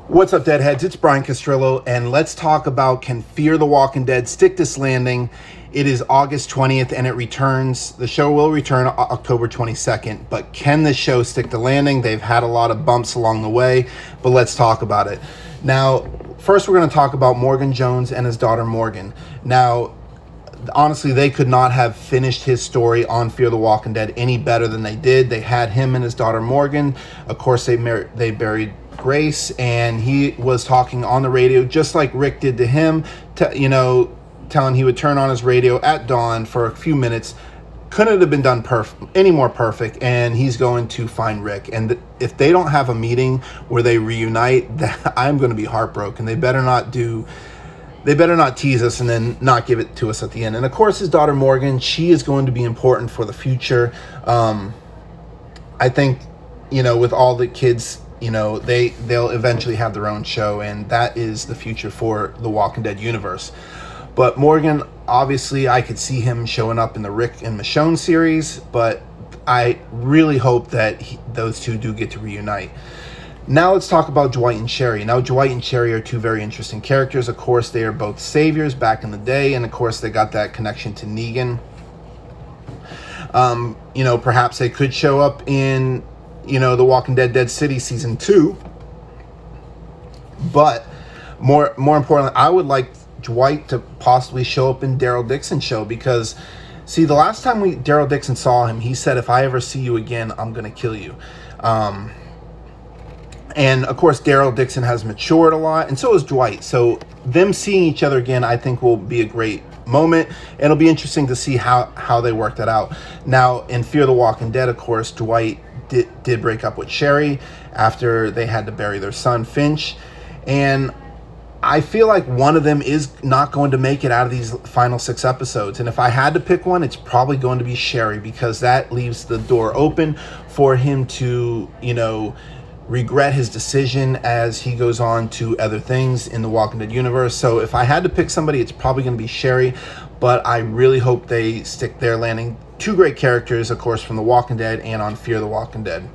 What's up, Deadheads? It's Brian Castrillo, and let's talk about can Fear the Walking Dead stick this landing? It is August 20th, and it returns. The show will return October 22nd, but can this show stick the landing? They've had a lot of bumps along the way, but let's talk about it. Now, first we're going to talk about Morgan Jones and his daughter Morgan. Now, honestly, they could not have finished his story on Fear the Walking Dead any better than they did. They had him and his daughter Morgan. Of course, they buried Grace, and he was talking on the radio just like Rick did to him, telling he would turn on his radio at dawn for a few minutes. Couldn't have been done any more perfect, and he's going to find Rick. And if they don't have a meeting where they reunite, I'm going to be heartbroken. They better not tease us and then not give it to us at the end. And of course, his daughter Morgan, she is going to be important for the future. I think, with all the kids, they'll eventually have their own show, and that is the future for the Walking Dead universe. But Morgan, obviously, I could see him showing up in the Rick and Michonne series, but I really hope that those two do get to reunite. Now let's talk about Dwight and Sherry. Now, Dwight and Sherry are two very interesting characters. Of course, they are both saviors back in the day, and of course, they got that connection to Negan. Perhaps they could show up in, The Walking Dead Dead City Season 2. But more importantly, I would like Dwight to possibly show up in Daryl Dixon's show, because, see, the last time Daryl Dixon saw him, he said, "If I ever see you again, I'm going to kill you." And of course, Daryl Dixon has matured a lot, and so has Dwight. So them seeing each other again, I think, will be a great moment, and it'll be interesting to see how they work that out. Now, in Fear the Walking Dead, of course, Dwight did break up with Sherry after they had to bury their son, Finch. And I feel like one of them is not going to make it out of these final 6 episodes. And if I had to pick one, it's probably going to be Sherry, because that leaves the door open for him to, regret his decision as he goes on to other things in the Walking Dead universe. So if I had to pick somebody, it's probably going to be Sherry, but I really hope they stick their landing. Two great characters, of course, from The Walking Dead and on Fear the Walking Dead.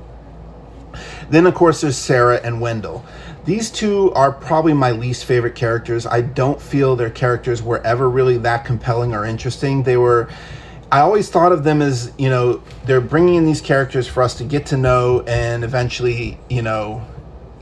Then, of course, there's Sarah and Wendell. These two are probably my least favorite characters. I don't feel their characters were ever really that compelling or interesting. I always thought of them as, they're bringing in these characters for us to get to know and eventually,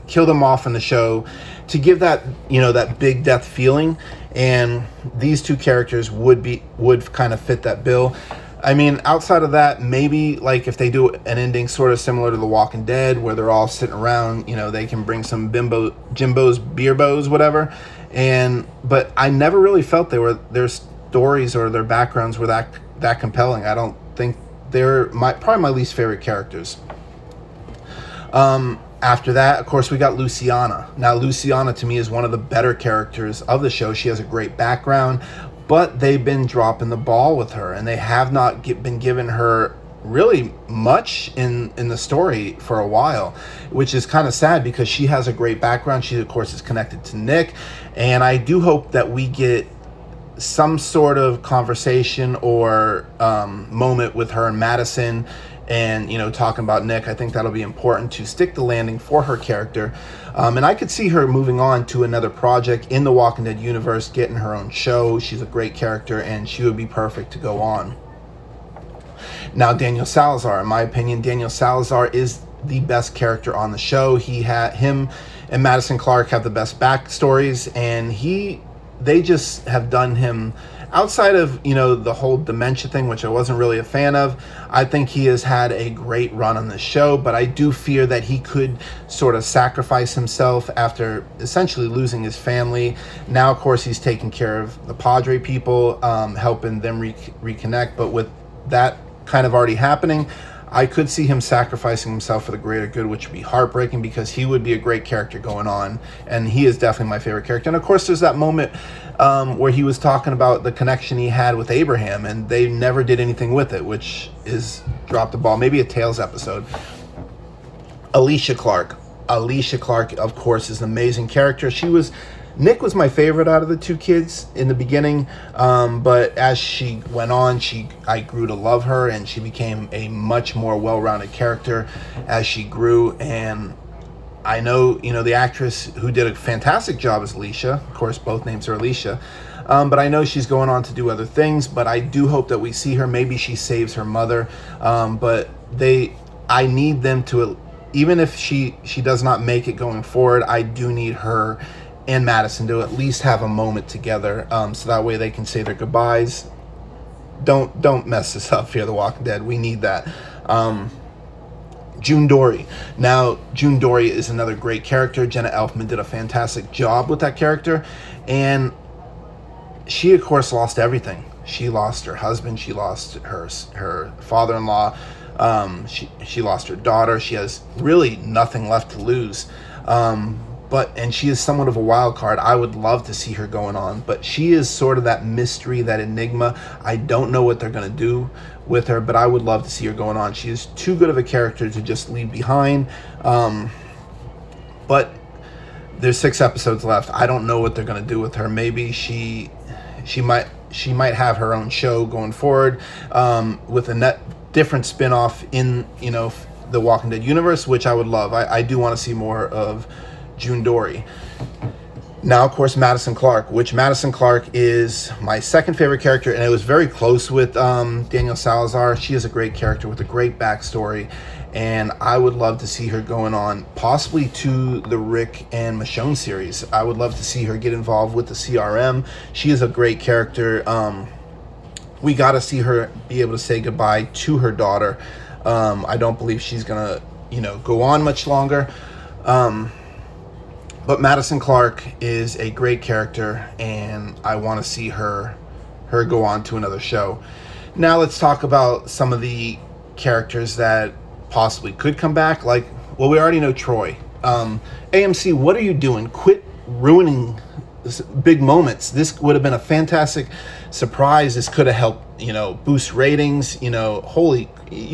kill them off in the show to give that, that big death feeling. And these two characters would kind of fit that bill. I mean, outside of that, maybe like if they do an ending sort of similar to The Walking Dead, where they're all sitting around, they can bring some Jimbo's, beer bows, whatever. But I never really felt their stories or their backgrounds were that compelling. I don't think they're probably my least favorite characters. After that, of course, we got Luciana. Now, Luciana to me is one of the better characters of the show. She has a great background, but they've been dropping the ball with her, and they have not been giving her really much in the story for a while, which is kind of sad, because she has a great background. She, of course, is connected to Nick, and I do hope that we get some sort of conversation or moment with her and Madison, and talking about Nick. I think that'll be important to stick the landing for her character, and I could see her moving on to another project in the Walking Dead universe, getting her own show. She's a great character, and she would be perfect to go on. Now, Daniel Salazar, in my opinion, Daniel Salazar is the best character on the show. Him and Madison Clark have the best backstories, and they just have done him, outside of, the whole dementia thing, which I wasn't really a fan of. I think he has had a great run on the show, but I do fear that he could sort of sacrifice himself after essentially losing his family. Now, of course, he's taking care of the Padre people, helping them reconnect, but with that kind of already happening, I could see him sacrificing himself for the greater good, which would be heartbreaking, because he would be a great character going on, and he is definitely my favorite character. And of course, there's that moment where he was talking about the connection he had with Abraham, and they never did anything with it, which is dropped the ball. Maybe a Tales episode. Alicia Clark, of course, is an amazing character. Nick was my favorite out of the two kids in the beginning, but as she went on, I grew to love her, and she became a much more well-rounded character as she grew. And I know, the actress who did a fantastic job is Alicia. Of course, both names are Alicia. But I know she's going on to do other things, but I do hope that we see her. Maybe she saves her mother. I need them to, even if she does not make it going forward, I do need her and Madison to at least have a moment together, so that way they can say their goodbyes. Don't mess this up, Fear the Walking Dead. We need that. June Dory. Now, June Dory is another great character. Jenna Elfman did a fantastic job with that character, and she, of course, lost everything. She lost her husband. She lost her father-in-law. She lost her daughter. She has really nothing left to lose. And she is somewhat of a wild card. I would love to see her going on, but she is sort of that mystery, that enigma. I don't know what they're going to do with her, but I would love to see her going on. She is too good of a character to just leave behind. But there's 6 episodes left. I don't know what they're going to do with her. Maybe she might have her own show going forward, with a different spin-off in, the Walking Dead universe, which I would love. I do want to see more of June Dory. Now, of course, Madison Clark, which Madison Clark is my second favorite character, and it was very close with Daniel Salazar. She is a great character with a great backstory, and I would love to see her going on possibly to the Rick and Michonne series. I would love to see her get involved with the CRM. She is a great character. We got to see her be able to say goodbye to her daughter. I don't believe she's gonna, go on much longer. But Madison Clark is a great character, and I want to see her go on to another show. Now let's talk about some of the characters that possibly could come back. We already know Troy. AMC, what are you doing? Quit ruining big moments. This would have been a fantastic surprise. This could have helped, boost ratings. You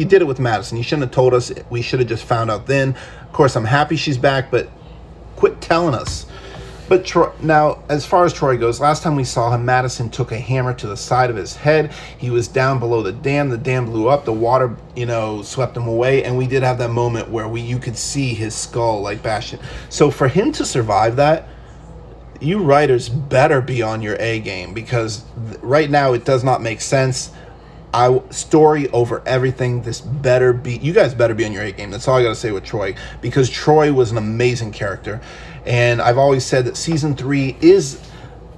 did it with Madison. You shouldn't have told us. We should have just found out then. Of course, I'm happy she's back, but quit telling us. But Troy, now, as far as Troy goes, last time we saw him, Madison took a hammer to the side of his head. He was down below the dam. The dam blew up. The water, swept him away. And we did have that moment where you could see his skull bash it. So for him to survive that, you writers better be on your A game, because right now it does not make sense. Story over everything. You guys better be on your A game. That's all I got to say with Troy, because Troy was an amazing character, and I've always said that season 3 is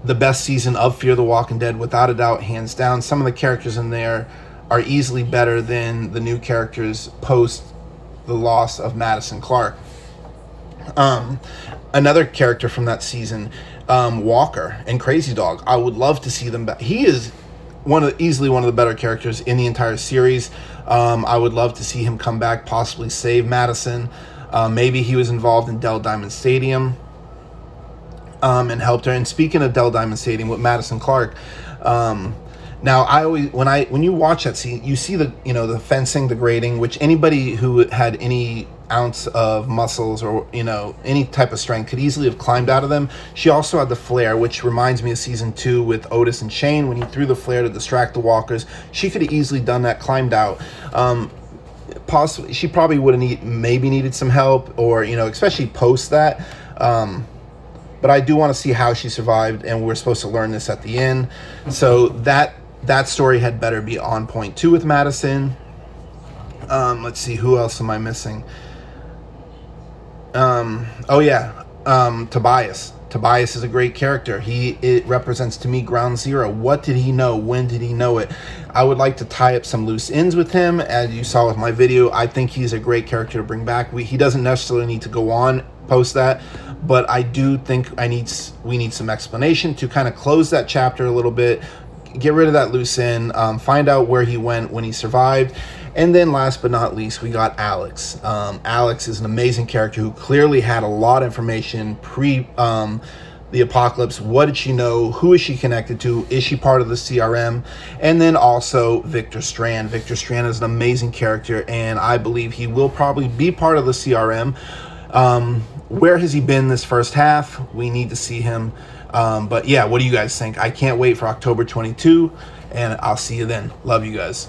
the best season of Fear the Walking Dead, without a doubt, hands down. Some of the characters in there are easily better than the new characters post the loss of Madison Clark. Another character from that season, Walker and Crazy Dog. I would love to see them back. He is easily one of the better characters in the entire series. I would love to see him come back, possibly save Madison. Maybe he was involved in Dell Diamond Stadium, and helped her. And speaking of Dell Diamond Stadium with Madison Clark, now when you watch that scene, you see the fencing, the grading, which anybody who had any ounce of muscles or any type of strength could easily have climbed out of them. She also had the flare, which reminds me of season 2 with Otis and Shane, when he threw the flare to distract the walkers. She could have easily done that, climbed out. Possibly she probably would have needed some help, or especially post that. But I do want to see how she survived, and we're supposed to learn this at the end. So that story had better be on point too with Madison. Let's see, who else am I missing? Tobias. Tobias is a great character. It represents to me ground zero. What did he know? When did he know it? I would like to tie up some loose ends with him. As you saw with my video, I think he's a great character to bring back. He doesn't necessarily need to go on post that, but I do think we need some explanation to kind of close that chapter a little bit, get rid of that loose end, find out where he went when he survived. And then last but not least, we got Alex. Alex is an amazing character who clearly had a lot of information pre the apocalypse. What did she know? Who is she connected to? Is she part of the CRM? And then also Victor Strand. Victor Strand is an amazing character, and I believe he will probably be part of the CRM. Where has he been this first half? We need to see him. But yeah, what do you guys think? I can't wait for October 22, and I'll see you then. Love you guys.